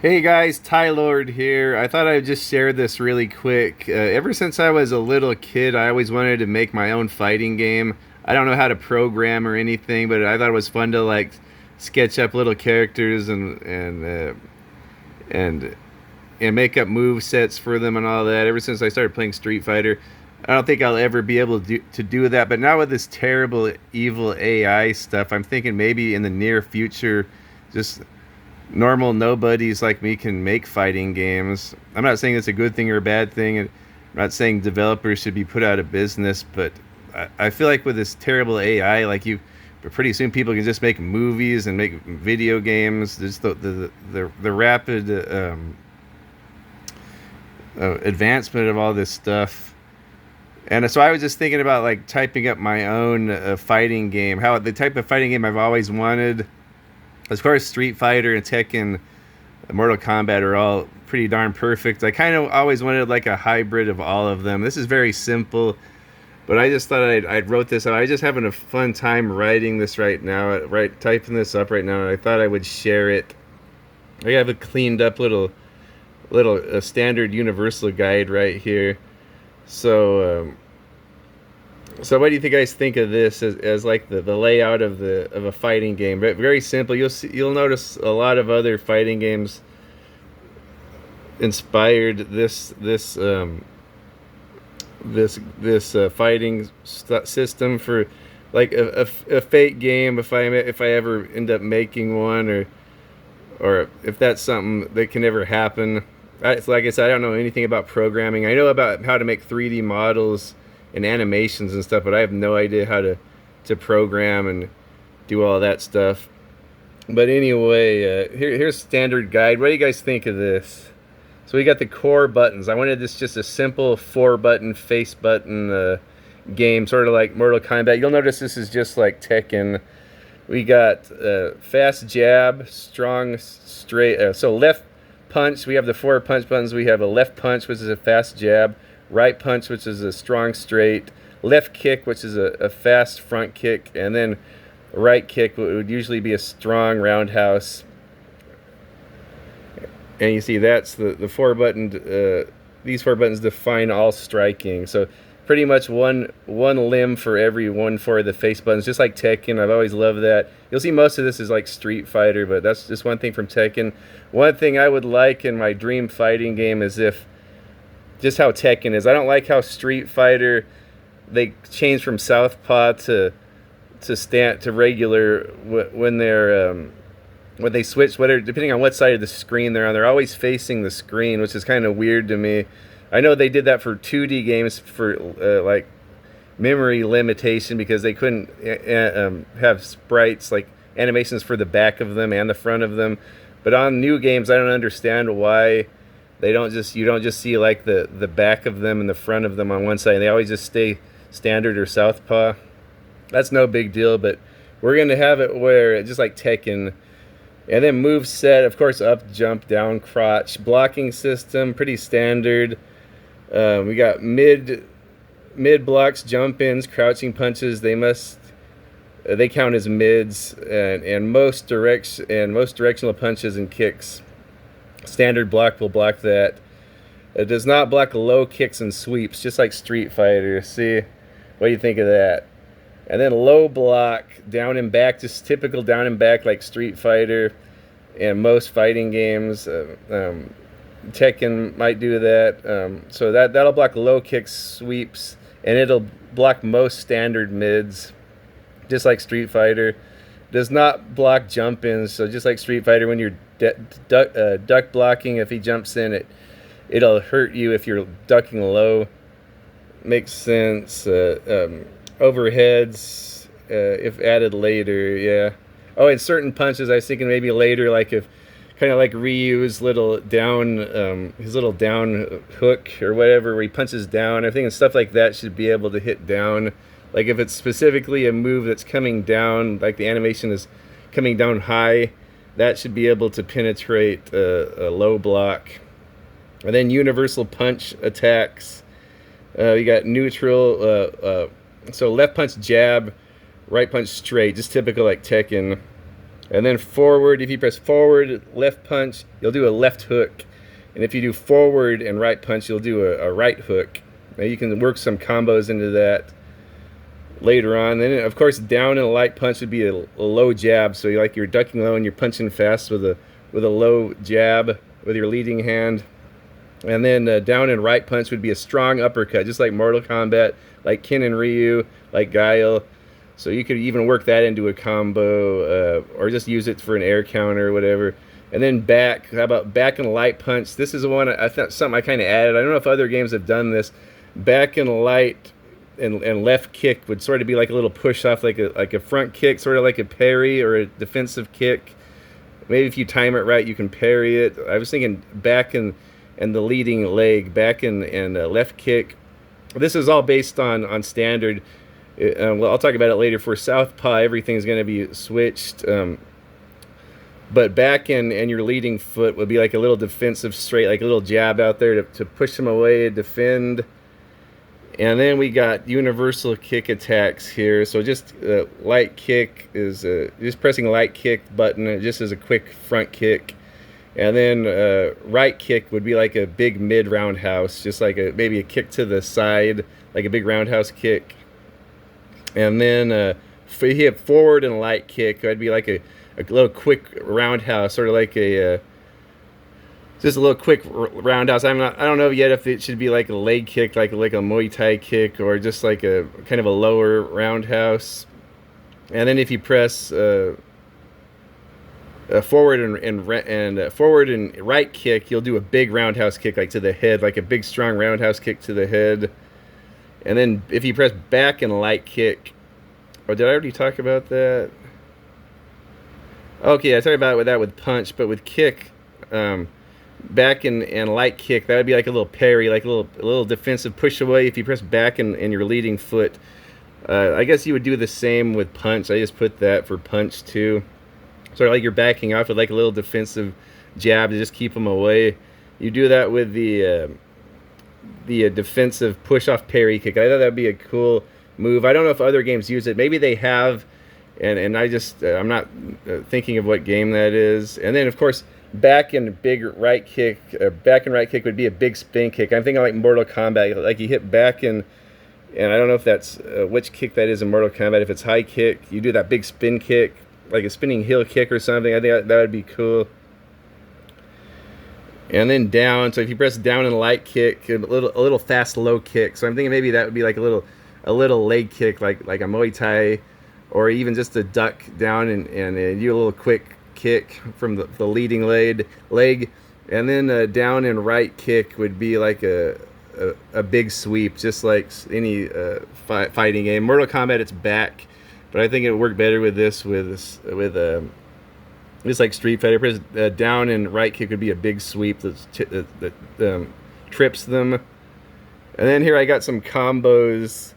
Hey guys, Ty Lord here. I thought I'd just share this really quick. Ever since I was a little kid, I always wanted to make my own fighting game. I don't know how to program or anything, but I thought it was fun to like sketch up little characters and and make up move sets for them and all that. Ever since I started playing Street Fighter, I don't think I'll ever be able to do that. But now with this terrible, evil AI stuff, I'm thinking maybe in the near future, just normal nobodies like me can make fighting games. I'm not saying it's a good thing or a bad thing. I'm not saying developers should be put out of business, but I feel like with this terrible AI, pretty soon people can just make movies and make video games. Just the rapid advancement of all this stuff. And so I was just thinking about like typing up my own fighting game. How the type of fighting game I've always wanted. As far as Street Fighter and Tekken, Mortal Kombat are all pretty darn perfect. I kind of always wanted like a hybrid of all of them. This is very simple, but I just thought I'd wrote this out. I just having a fun time writing this right now, typing this up right now, and I thought I would share it. I have a cleaned up little standard universal guide right here. So what do you think guys think of this as like the layout of a fighting game? Very simple. You'll notice a lot of other fighting games inspired this fighting system for like a fake game if I ever end up making one, or if that's something that can ever happen. It's like I said, I don't know anything about programming. I know about how to make 3D models and animations and stuff, but I have no idea how to program and do all that stuff. But anyway, here's standard guide. What do you guys think of this? So we got the core buttons. I wanted this just a simple 4-button face button game, sort of like Mortal Kombat. You'll notice this is just like Tekken. We got fast jab, strong straight. So left punch, we have the 4 punch buttons. We have a left punch, which is a fast jab, right punch, which is a strong straight, left kick, which is a fast front kick, and then right kick would usually be a strong roundhouse. And you see that's the 4 button. These 4 buttons define all striking. So pretty much one limb for every one for the face buttons, just like Tekken. I've always loved that. You'll see most of this is like Street Fighter, but that's just one thing from Tekken. One thing I would like in my dream fighting game is if just how Tekken is. I don't like how Street Fighter they change from southpaw to regular when they switch, whether depending on what side of the screen they're on. They're always facing the screen, which is kind of weird to me. I know they did that for 2D games for like memory limitation because they couldn't have sprites like animations for the back of them and the front of them. But on new games, I don't understand why you don't just see like the back of them and the front of them on one side. They always just stay standard or southpaw. That's no big deal, but we're going to have it where just like Tekken. And then move set, of course, up, jump, down, crotch. Blocking system, pretty standard. We got mid blocks, jump ins, crouching punches. They count as mids, and most directional punches and kicks. Standard block will block that. It does not block low kicks and sweeps, just like Street Fighter. See, what do you think of that? And then low block, down and back, just typical down and back like Street Fighter and most fighting games. Tekken might do that. So that'll block low kicks, sweeps, and it'll block most standard mids, just like Street Fighter. Does not block jump-ins, so just like Street Fighter, when you're duck blocking, if he jumps in, it'll hurt you if you're ducking low. Makes sense. Overheads, if added later, yeah. Oh, and certain punches, I was thinking maybe later, like if kind of like Ryu's little down, his little down hook or whatever, where he punches down. I think stuff like that should be able to hit down. Like if it's specifically a move that's coming down, like the animation is coming down high, that should be able to penetrate a low block. And then universal punch attacks. You got neutral. So left punch jab, right punch straight, just typical like Tekken. And then forward, if you press forward, left punch, you'll do a left hook. And if you do forward and right punch, you'll do a right hook. Now you can work some combos into that later on. Then, of course, down and a light punch would be a low jab. So you're ducking low and you're punching fast with a low jab with your leading hand. And then down and right punch would be a strong uppercut, just like Mortal Kombat, like Ken and Ryu, like Guile. So you could even work that into a combo, or just use it for an air counter or whatever. And then back, how about back and light punch? This is the one I thought something I kind of added. I don't know if other games have done this. Back and light and left kick would sort of be like a little push off, like a front kick, sort of like a parry or a defensive kick. Maybe if you time it right, you can parry it. I was thinking back and the leading leg, back and left kick. This is all based on standard. Well, I'll talk about it later. For Southpaw, everything's going to be switched. But back and your leading foot would be like a little defensive straight, like a little jab out there to push them away, defend. And then we got universal kick attacks here. So just light kick is just pressing light kick button just as a quick front kick. And then right kick would be like a big mid roundhouse, just like maybe a kick to the side, like a big roundhouse kick. And then if you have forward and light kick, it'd be like a little quick roundhouse, sort of like just a little quick roundhouse. I don't know yet if it should be like a leg kick, like a Muay Thai kick, or just like a kind of a lower roundhouse. And then if you press forward and forward and right kick, you'll do a big roundhouse kick, like to the head, like a big strong roundhouse kick to the head. And then if you press back and light kick, or did I already talk about that? Okay, I talked about that with punch, but with kick, back and light kick, that would be like a little parry, like a little defensive push away if you press back and your leading foot. I guess you would do the same with punch. I just put that for punch too. Sort of like you're backing off with like a little defensive jab to just keep them away. You do that with the defensive push-off parry kick. I thought that would be a cool move. I don't know if other games use it. Maybe they have, and I just I'm not thinking of what game that is. And then of course back and right kick would be a big spin kick. I'm thinking like Mortal Kombat, like you hit back and I don't know if that's which kick that is in Mortal Kombat. If it's high kick, you do that big spin kick, like a spinning heel kick or something. I think that would be cool. And then down, so if you press down and light kick, a little fast low kick. So I'm thinking maybe that would be like a little leg kick, like a Muay Thai, or even just a duck down and do a little quick kick from the leading leg. And then down and right kick would be like a big sweep, just like any fighting game. Mortal Kombat, it's back, but I think it would work better with this just like Street Fighter. Press down and right kick would be a big sweep that trips them. And then here I got some combos.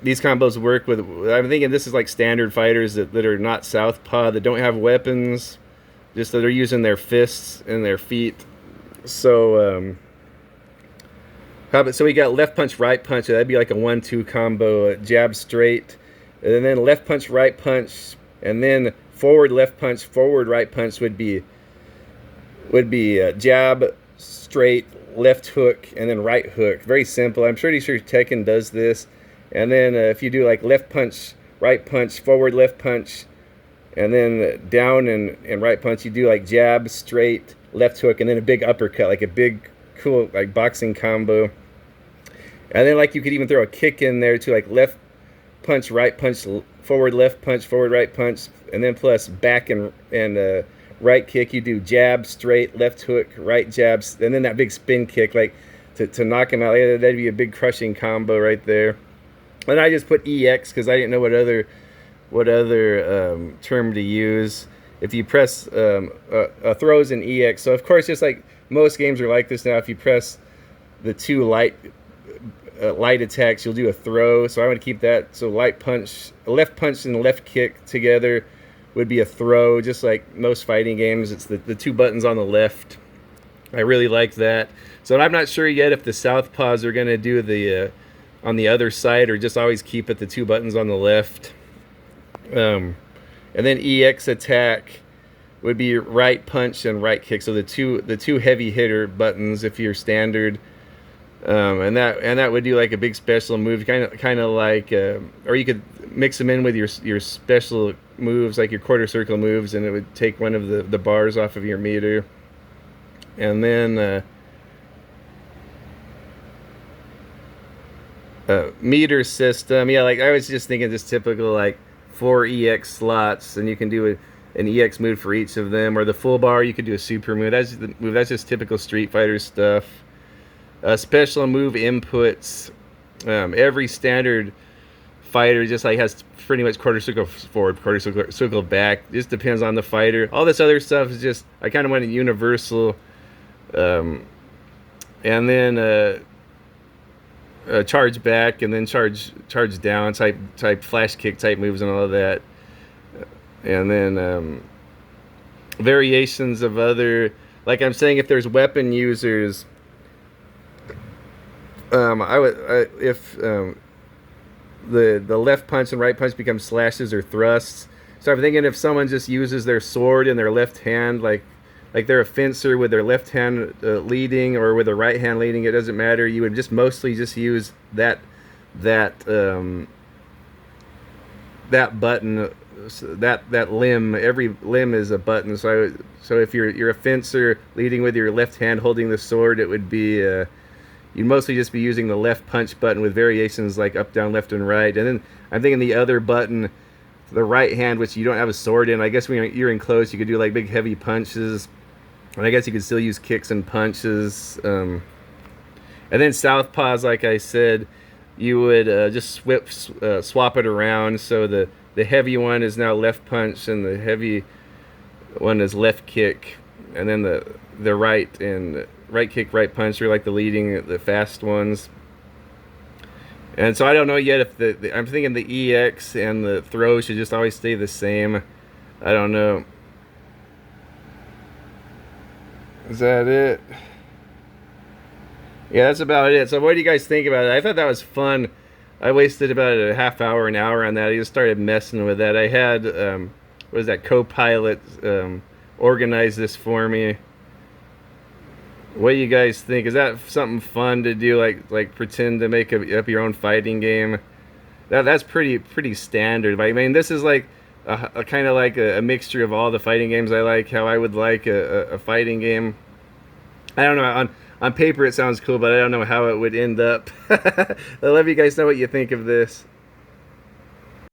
These combos work with, I'm thinking this is like standard fighters that are not Southpaw, that don't have weapons, just that are using their fists and their feet. So so we got left punch, right punch. That'd be like a 1-2 combo, jab straight, and then left punch, right punch, and then forward left punch, forward right punch would be jab straight, left hook, and then right hook. Very simple. I'm pretty sure Tekken does this. And then if you do like left punch, right punch, forward left punch, and then down and right punch, you do like jab straight, left hook, and then a big uppercut, like a big cool like boxing combo. And then like you could even throw a kick in there too, like left punch, right punch, forward left punch, forward right punch, and then plus back and right kick. You do jab straight, left hook, right jabs, and then that big spin kick, like to knock him out. That'd be a big crushing combo right there. And I just put EX because I didn't know what other term to use. If you press throws in EX, so of course, just like most games are like this now, if you press the two light attacks, you'll do a throw. So I want to keep that. So light punch, left punch and left kick together would be a throw, just like most fighting games. It's the two buttons on the left. I really like that. So I'm not sure yet if the Southpaws are going to do the on the other side, or just always keep it the two buttons on the left. And then EX attack would be right punch and right kick. So the two heavy hitter buttons if you're standard, and that would do like a big special move, kind of like, or you could mix them in with your special moves, like your quarter circle moves, and it would take one of the bars off of your meter. And then meter system, yeah, like I was just thinking, just typical like 4 EX slots, and you can do an EX move for each of them, or the full bar. You could do a super move. That's just typical Street Fighter stuff. Special move inputs. Every standard fighter just like has pretty much quarter circle forward, quarter circle back. Just depends on the fighter. All this other stuff is just, I kind of went universal. And then charge back, and then charge down type flash kick type moves and all of that. And then variations of other, like I'm saying, if there's weapon users, if the left punch and right punch become slashes or thrusts. So I'm thinking if someone just uses their sword in their left hand, like they're a fencer with their left hand leading, or with their right hand leading, it doesn't matter. You would just mostly just use that button, that limb. Every limb is a button. So if you're a fencer leading with your left hand holding the sword, it would be you'd mostly just be using the left punch button with variations like up, down, left, and right. And then I'm thinking the other button, the right hand, which you don't have a sword in. I guess when you're in close, you could do like big heavy punches, and I guess you could still use kicks and punches. And then southpaws, like I said, you would just swap it around. So the heavy one is now left punch, and the heavy one is left kick, and then the right and right kick, right punch are like the fast ones. And so I don't know yet if I'm thinking the EX and the throw should just always stay the same. I don't know. Is that it? Yeah, that's about it. So what do you guys think about it? I thought that was fun. I wasted about a half hour, an hour on that. I just started messing with that. I had, what was that, Copilot organize this for me. What do you guys think? Is that something fun to do, like pretend to make up your own fighting game? That's pretty standard. I mean, this is like a kind of like a mixture of all the fighting games I like. How I would like a fighting game. I don't know. On paper it sounds cool, but I don't know how it would end up. I'll let you guys know what you think of this.